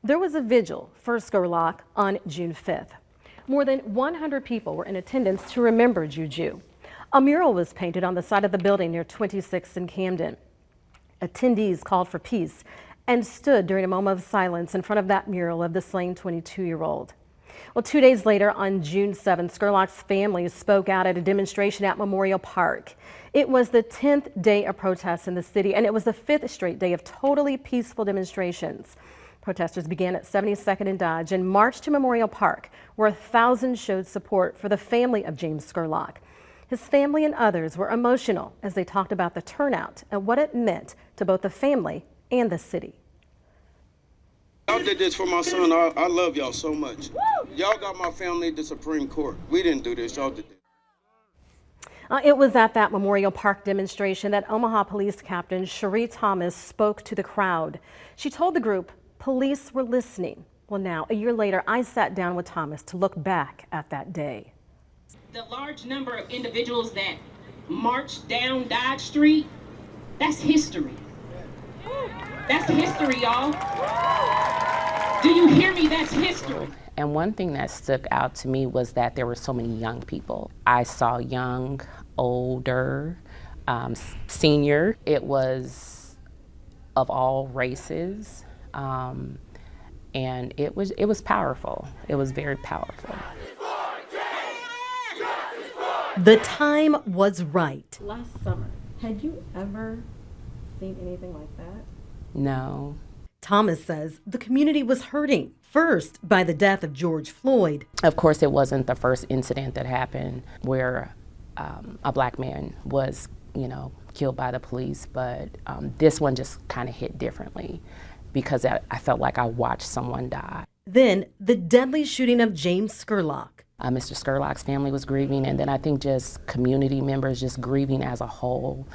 There was a vigil for Scurlock on June 5th. More than 100 people were in attendance to remember Juju. A mural was painted on the side of the building near 26th and Camden. Attendees called for peace and stood during a moment of silence in front of that mural of the slain 22-year-old. Well, 2 days later, on June 7th, Scurlock's family spoke out at a demonstration at Memorial Park. It was the 10th day of protests in the city, and it was the 5th straight day of totally peaceful demonstrations. Protesters began at 72nd and Dodge and marched to Memorial Park, where 1,000 showed support for the family of James Scurlock. His family and others were emotional as they talked about the turnout and what it meant to both the family and the city. Y'all did this for my son. I love y'all so much. Y'all got my family at the Supreme Court. We didn't do this. Y'all did this. It was at that Memorial Park demonstration that Omaha Police Captain Sherie Thomas spoke to the crowd. She told the group police were listening. Well, now, a year later, I sat down with Thomas to look back at that day. The large number of individuals that marched down Dodge Street, that's history. That's history, y'all. Do you hear me? That's history. And one thing that stuck out to me was that there were so many young people. I saw young, older, senior. It was of all races, and it was powerful. It was very powerful. The time was right. Last summer, had you ever seen anything like that? No. Thomas says the community was hurting, first by the death of George Floyd. Of course, it wasn't the first incident that happened where a black man was, killed by the police, but this one just kind of hit differently because I felt like I watched someone die. Then the deadly shooting of James Scurlock. Mr. Scurlock's family was grieving, and then I think just community members just grieving as a whole,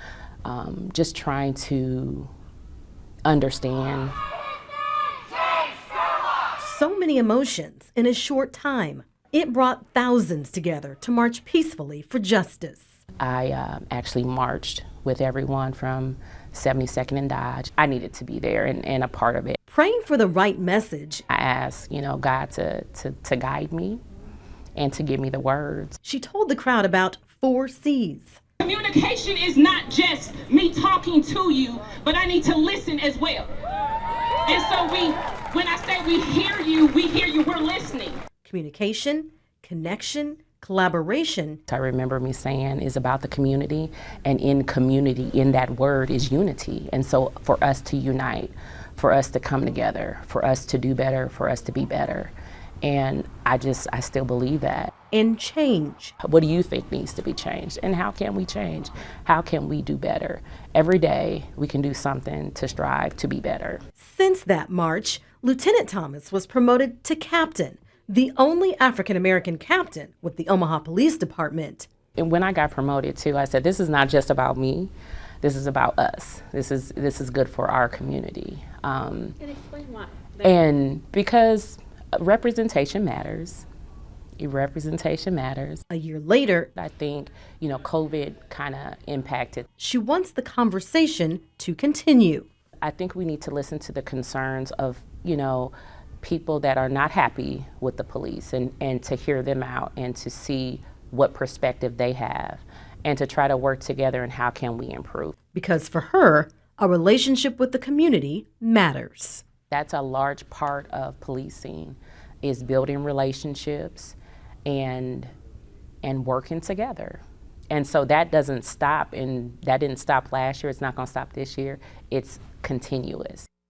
just trying to understand. So many emotions in a short time. It brought thousands together to march peacefully for justice. I actually marched with everyone from 72nd and Dodge. I needed to be there and a part of it. Praying for the right message. I asked, God to guide me and to give me the words. She told the crowd about 4 C's. Communication is not just me talking to you, but I need to listen as well. And so when I say we hear you, we're listening. Communication, connection, collaboration. I remember me saying is about the community, and in community, in that word is unity. And so for us to unite, for us to come together, for us to do better, for us to be better. And I still believe that. And change. What do you think needs to be changed? And how can we change? How can we do better? Every day we can do something to strive to be better. Since that march, Lieutenant Thomas was promoted to captain, the only African-American captain with the Omaha Police Department. And when I got promoted too, I said, this is not just about me. This is about us. This is good for our community. And explain why. And because representation matters. Representation matters. A year later, I think, COVID kind of impacted. She wants the conversation to continue. I think we need to listen to the concerns of, people that are not happy with the police and to hear them out and to see what perspective they have and to try to work together and how can we improve. Because for her, a relationship with the community matters. That's a large part of policing, is building relationships and working together. And so that doesn't stop, and that didn't stop last year. It's not going to stop this year. It's continuous.